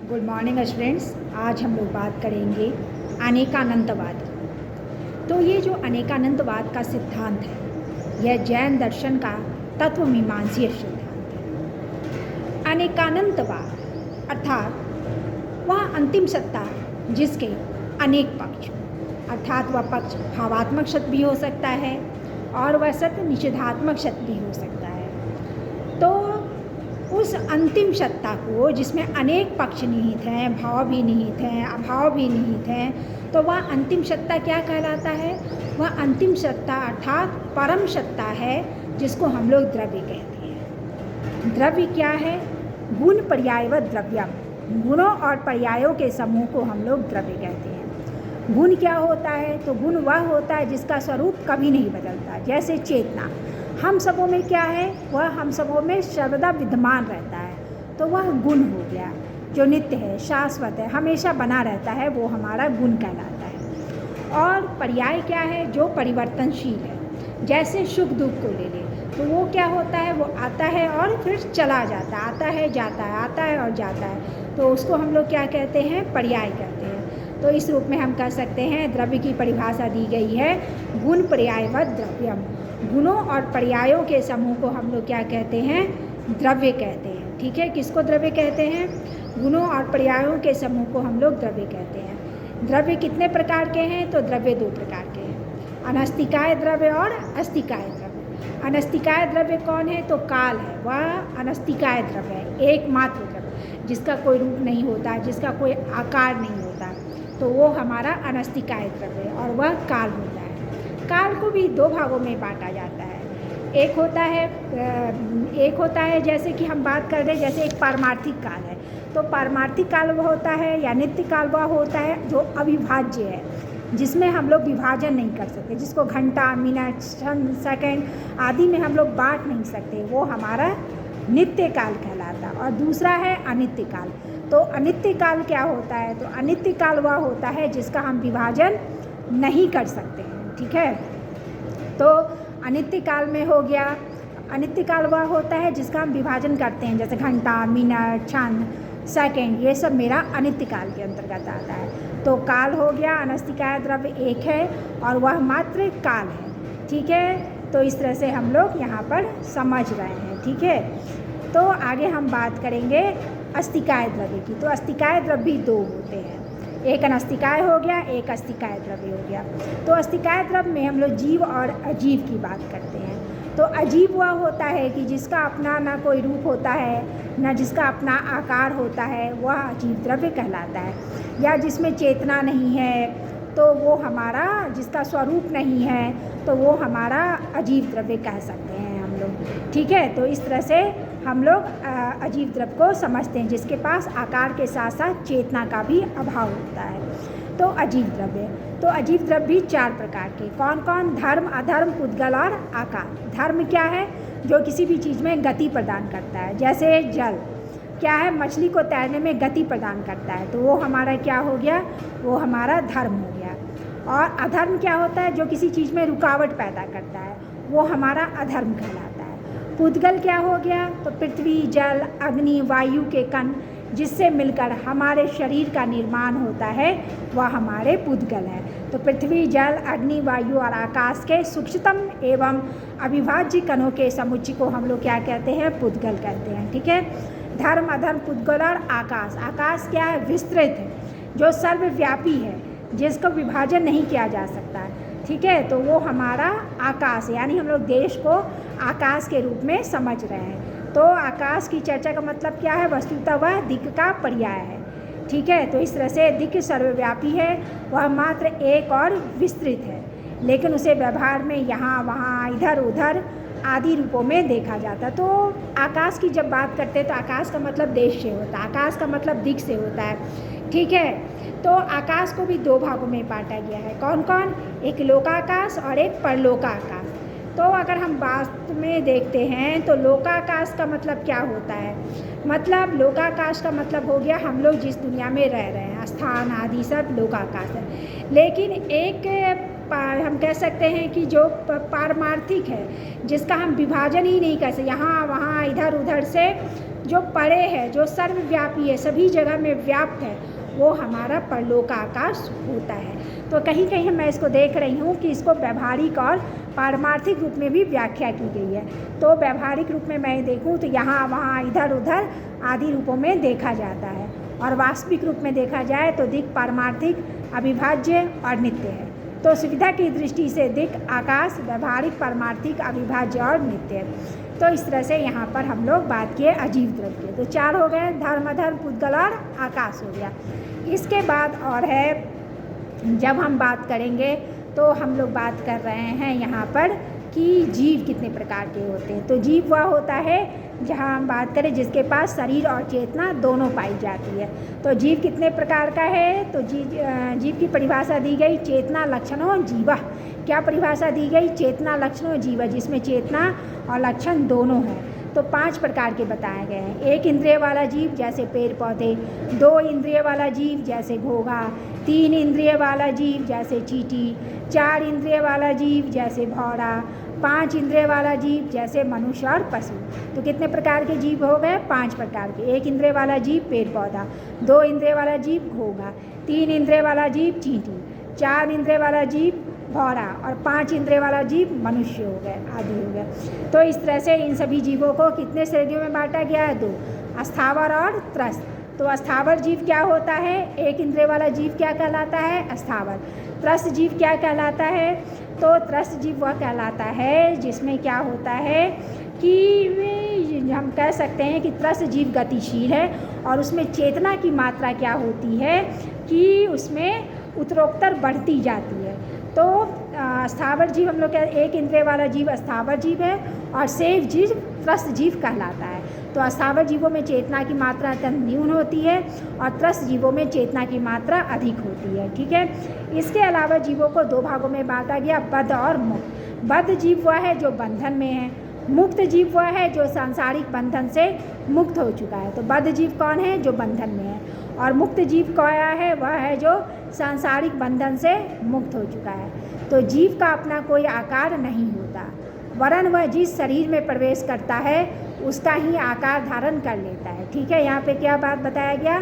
Good morning students. आज हम लोग बात करेंगे अनेकानंतवाद। तो ये जो अनेकानंतवाद का सिद्धांत है, यह जैन दर्शन का तत्वमीमांसीय सिद्धांत है। अनेकानंतवाद अर्थात वह अंतिम सत्ता जिसके अनेक पक्ष, अर्थात वह पक्ष भावात्मक सत्य भी हो सकता है और वह सत्य निषेधात्मक सत्य भी हो सकता है। तो उस अंतिम सत्ता को जिसमें अनेक पक्ष निहित हैं, भाव भी निहित हैं, अभाव भी निहित हैं, तो वह अंतिम सत्ता क्या कहलाता है? वह अंतिम सत्ता अर्थात परम सत्ता है, जिसको हम लोग द्रव्य कहते हैं। द्रव्य क्या है? गुण पर्यायवत द्रव्यम। गुणों और पर्यायों के समूह को हम लोग द्रव्य कहते हैं। गुण क्या होता है? तो गुण वह होता है जिसका स्वरूप कभी नहीं बदलता, जैसे चेतना हम सबों में क्या है? वह हम सबों में सर्वदा विद्यमान रहता है, तो वह गुण हो गया। जो नित्य है, शाश्वत है, हमेशा बना रहता है, वो हमारा गुण कहलाता है। और पर्याय क्या है? जो परिवर्तनशील है, जैसे सुख दुख को ले ले तो वो क्या होता है? वो आता है और फिर चला जाता है, आता है जाता है, आता है और जाता है, तो उसको हम लोग क्या कहते हैं? पर्याय कहते हैं। तो इस रूप में हम कह सकते हैं, द्रव्य की परिभाषा दी गई है गुण पर्यायवत द्रव्यम। गुणों और पर्यायों के समूह को हम लोग क्या कहते हैं? द्रव्य कहते हैं। ठीक है, किसको द्रव्य कहते हैं? गुणों और पर्यायों के समूह को हम लोग द्रव्य कहते हैं। द्रव्य कितने प्रकार के हैं? तो द्रव्य दो प्रकार के हैं, अनस्तिकाय द्रव्य और अस्तिकाय द्रव्य। अनस्तिकाय द्रव्य कौन है? तो काल है, वह अनस्तिकाय द्रव्य है, एकमात्र द्रव्य जिसका कोई रूप नहीं होता, जिसका कोई आकार नहीं होता, तो वो हमारा अनस्तिकाय द्रव्य है और वह काल होता है। काल को भी दो भागों में बांटा जाता है। एक होता है जैसे कि हम बात कर रहे हैं, जैसे एक पारमार्थिक काल है, तो पारमार्थिक काल वह होता है या नित्य काल वह होता है जो अविभाज्य है, जिसमें हम लोग विभाजन नहीं कर सकते, जिसको घंटा, मिनट, क्षण, सेकंड आदि में हम लोग बांट नहीं सकते, वो हमारा नित्य काल कहलाता। और दूसरा है अनित्य काल। तो अनित्य काल क्या होता है? तो अनित्य काल वह होता है जिसका हम विभाजन नहीं कर सकते हैं। ठीक है, तो अनित्य काल में हो गया, अनित्य काल वह होता है जिसका हम विभाजन करते हैं, जैसे घंटा, मिनट, क्षण, सेकंड, ये सब मेरा अनित्य काल के अंतर्गत आता है। तो काल हो गया, अनस्तिकाय द्रव्य एक है और वह मात्र काल है। ठीक है, तो इस तरह से हम लोग यहाँ पर समझ रहे हैं। ठीक है, तो आगे हम बात करेंगे अस्तिकाय द्रव्य की। तो अस्तिकाय द्रव्य भी दो होते हैं, एक अनस्तिकाय हो गया, एक अस्तिकाय द्रव्य हो गया। तो अस्तिकाय द्रव्य में हम लोग जीव और अजीव की बात करते हैं। तो अजीव वह होता है कि जिसका अपना ना कोई रूप होता है, ना जिसका अपना आकार होता है, वह अजीव द्रव्य कहलाता है। या जिसमें चेतना नहीं है, तो वो हमारा, जिसका स्वरूप नहीं है, तो वो हमारा अजीव द्रव्य कह सकते हैं हम लोग। ठीक है, तो इस तरह से हम लोग अजीव द्रव्य को समझते हैं, जिसके पास आकार के साथ साथ चेतना का भी अभाव होता है, तो अजीव द्रव्य। तो अजीव द्रव्य भी चार प्रकार के, कौन कौन? धर्म, अधर्म, पुद्गल और आकार। धर्म क्या है? जो किसी भी चीज़ में गति प्रदान करता है, जैसे जल क्या है? मछली को तैरने में गति प्रदान करता है, तो वो हमारा क्या हो गया? वो हमारा धर्म हो गया। और अधर्म क्या होता है? जो किसी चीज़ में रुकावट पैदा करता है, वो हमारा अधर्म कहलाता है। पुद्गल क्या हो गया? तो पृथ्वी, जल, अग्नि, वायु के कण जिससे मिलकर हमारे शरीर का निर्माण होता है, वह हमारे पुद्गल है। तो पृथ्वी, जल, अग्नि, वायु और आकाश के सूक्ष्मतम एवं अविभाज्य कणों के समुच्चय को हम लोग क्या कहते हैं? पुद्गल कहते हैं। ठीक है, धर्म, अधर्म, पुद्गल और आकाश। आकाश क्या है? विस्तृत है, जो सर्वव्यापी है, जिसका विभाजन नहीं किया जा सकता है। ठीक है, तो वो हमारा आकाश है, यानी हम लोग देश को आकाश के रूप में समझ रहे हैं। तो आकाश की चर्चा का मतलब क्या है? वस्तुतः वह दिक् का पर्याय है। ठीक है, तो इस तरह से दिक् सर्वव्यापी है, वह मात्र एक और विस्तृत है, लेकिन उसे व्यवहार में यहाँ वहाँ, इधर उधर आदि रूपों में देखा जाता है। तो आकाश की जब बात करते हैं तो आकाश का मतलब देश से होता है, आकाश का मतलब दिक् से होता है। ठीक है, तो आकाश को भी दो भागों में बांटा गया है, कौन कौन? एक लोकाकाश और एक परलोकाकाश। तो अगर हम वास्तव में देखते हैं तो लोकाकाश का मतलब क्या होता है? मतलब लोकाकाश का मतलब हो गया हम लोग जिस दुनिया में रह रहे हैं, स्थान आदि सब लोकाकाश है। लेकिन एक हम कह सकते हैं कि जो पारमार्थिक है, जिसका हम विभाजन ही नहीं कर सकते, यहाँ वहाँ इधर उधर से जो परे है, जो सर्वव्यापी है, सभी जगह में व्याप्त है, वो हमारा परलोक आकाश होता है। तो कहीं कहीं मैं इसको देख रही हूँ कि इसको व्यवहारिक और पारमार्थिक रूप में भी व्याख्या की गई है। तो व्यवहारिक रूप में मैं देखूँ तो यहाँ वहाँ इधर उधर आदि रूपों में देखा जाता है, और वास्तविक रूप में देखा जाए तो दिक् पारमार्थिक, अविभाज्य और नित्य है। तो सुविधा की दृष्टि से दिक्, आकाश व्यवहारिक, पारमार्थिक, अविभाज्य और नित्य है। तो इस तरह से यहाँ पर हम लोग बात किए अजीव द्रव्य के। तो 4 हो गए, धर्म, अधर्म, पुद्गल और आकाश हो गया। इसके बाद और है, जब हम बात करेंगे तो हम लोग बात कर रहे हैं यहाँ पर कि जीव कितने प्रकार के होते हैं। तो जीव वह होता है, जहाँ हम बात करें जिसके पास शरीर और चेतना दोनों पाई जाती है। तो जीव कितने प्रकार का है, तो जीव की परिभाषा दी गई, चेतना लक्षणों जीवा। क्या परिभाषा दी गई, चेतना लक्षणों जीवा, जिसमें चेतना और लक्षण दोनों हैं। तो 5 प्रकार के बताए गए हैं। 1 इंद्रिय वाला जीव जैसे पेड़ पौधे, 2 इंद्रिय वाला जीव जैसे घोंघा, 3 इंद्रिय वाला जीव जैसे चींटी, 4 इंद्रिय वाला जीव जैसे भौरा, 5 इंद्रिय वाला जीव जैसे मनुष्य और पशु। तो कितने प्रकार के जीव हो गए, 5 प्रकार के। 1 इंद्रिय वाला जीव पेड़ पौधा, 2 इंद्रिय वाला जीव घोंघा, 3 इंद्रिय वाला जीव चींटी, 4 इंद्रिय वाला जीव भौरा और 5 इंद्रिय वाला जीव मनुष्य हो गए, आदि हो गए। तो इस तरह से इन सभी जीवों को कितने श्रेणियों में बांटा गया है, 2, अस्थावर और त्रस्त। तो अस्थावर जीव क्या होता है, 1 इंद्रिय वाला जीव क्या कहलाता है, अस्थावर। त्रस्त जीव क्या कहलाता है, तो त्रस्त जीव वह कहलाता है जिसमें क्या होता है कि हम कह सकते हैं कि त्रस्त जीव गतिशील है, और उसमें चेतना की मात्रा क्या होती है कि उसमें उत्तरोत्तर बढ़ती जाती है। तो अस्थावर जीव हम लोग क्या, 1 इंद्रिय वाला जीव अस्थावर जीव है, और शेष जीव त्रस्त जीव कहलाता है। तो अस्थावर जीवों में चेतना की मात्रा अत्यंत न्यून होती है, और त्रस्त जीवों में चेतना की मात्रा अधिक होती है। ठीक है। इसके अलावा जीवों को 2 भागों में बांटा गया, बद्ध और मुक्त। बद्ध जीव वह है जो बंधन में है, मुक्त जीव वह है जो सांसारिक बंधन से मुक्त हो चुका है। तो बद्ध जीव कौन है, जो बंधन में है, और मुक्त जीव क्या है, वह है जो सांसारिक बंधन से मुक्त हो चुका है। तो जीव का अपना कोई आकार नहीं होता, वरन वह जिस शरीर में प्रवेश करता है उसका ही आकार धारण कर लेता है। ठीक है। यहाँ पे क्या बात बताया गया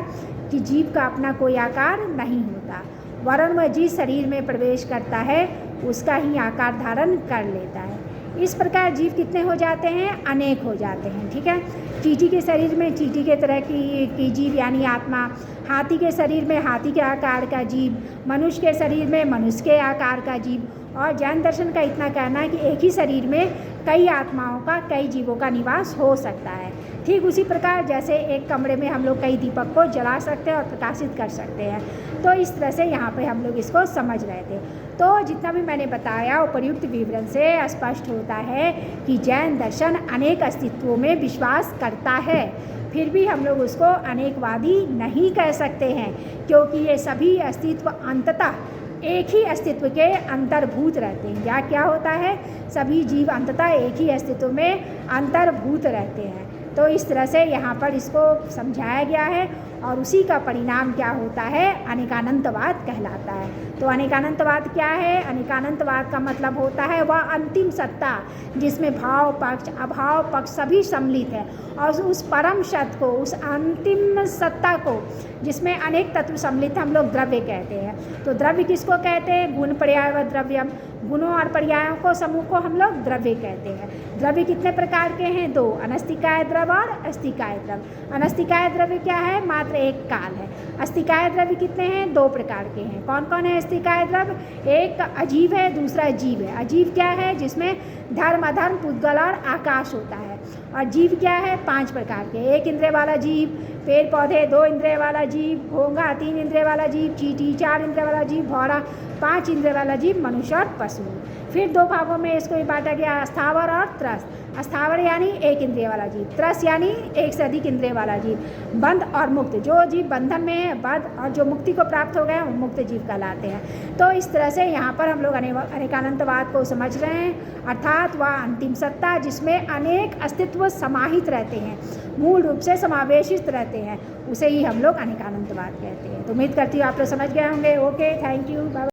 कि जीव का अपना कोई आकार नहीं होता, वरन वह जिस शरीर में प्रवेश करता है उसका ही आकार धारण कर लेता है। इस प्रकार जीव कितने हो जाते हैं, अनेक हो जाते हैं। ठीक है। चींटी के शरीर में चींटी के तरह की जीव यानी आत्मा, हाथी के शरीर में हाथी के आकार का जीव, मनुष्य के शरीर में मनुष्य के आकार का जीव। और जैन दर्शन का इतना कहना है कि एक ही शरीर में कई आत्माओं का, कई जीवों का निवास हो सकता है। ठीक उसी प्रकार जैसे एक कमरे में हम लोग कई दीपक को जला सकते हैं और प्रकाशित कर सकते हैं। तो इस तरह से यहाँ पे हम लोग इसको समझ रहे थे। तो जितना भी मैंने बताया उपर्युक्त विवरण से स्पष्ट होता है कि जैन दर्शन अनेक अस्तित्वों में विश्वास करता है, फिर भी हम लोग उसको अनेकवादी नहीं कह सकते हैं, क्योंकि ये सभी अस्तित्व अंततः एक ही अस्तित्व के अंतर्भूत रहते हैं। या क्या होता है, सभी जीव अंततः एक ही अस्तित्व में अंतर्भूत रहते हैं। तो इस तरह से यहाँ पर इसको समझाया गया है, और उसी का परिणाम क्या होता है, अनेकानंतवाद कहलाता है। तो अनेकानंतवाद क्या है, अनेकानंतवाद का मतलब होता है वह अंतिम सत्ता जिसमें भाव पक्ष अभाव पक्ष सभी सम्मिलित है, और उस परम सत्य को, उस अंतिम सत्ता को जिसमें अनेक तत्व सम्मिलित हम लोग द्रव्य कहते हैं। तो द्रव्य किसको कहते हैं, गुण पर्याय व द्रव्यम, गुणों और पर्यायों को समूह को हम लोग द्रव्य कहते हैं। द्रव्य कितने प्रकार के हैं, 2, अनस्तिकाय द्रव्य और अस्तिकाय द्रव्य। अनस्तिकाय द्रव्य क्या है, मात्र एक काल है। अस्तिकाय द्रव्य कितने हैं, 2 प्रकार के हैं। कौन कौन है अस्तिकाय द्रव्य, एक अजीव है, दूसरा जीव है। अजीव क्या है, जिसमें धर्म अधर्म पुद्गल और आकाश होता है। और जीव क्या है, 5 प्रकार के, 1 इंद्रिय वाला जीव पेड़ पौधे, 2 इंद्रिय वाला जीव घोंघा, 3 इंद्रिय वाला जीव चींटी, 4 इंद्रिय वाला जीव भौरा, 5 इंद्रिय वाला जीव मनुष्य और पशु। फिर 2 भागों में इसको बांटा गया, अस्थावर और त्रस्त। अस्थावर यानी 1 इंद्रिय वाला जीव, त्रस्त यानी 1 से अधिक इंद्रिय वाला जीव, बंध और मुक्त। जो जीव बंधन में है बंध, और जो मुक्ति को प्राप्त हो गए वो मुक्त जीव कहलाते हैं। तो इस तरह से यहाँ पर हम लोग अनेकानंतवाद को समझ रहे हैं, अर्थात वह अंतिम सत्ता जिसमें अनेक अस्तित्व समाहित रहते हैं, मूल रूप से समावेशित रहते हैं, उसे ही हम लोग अनेकानंतवाद कहते हैं। तो उम्मीद करती हूँ आप लोग समझ गए होंगे। Okay, thank you, bye.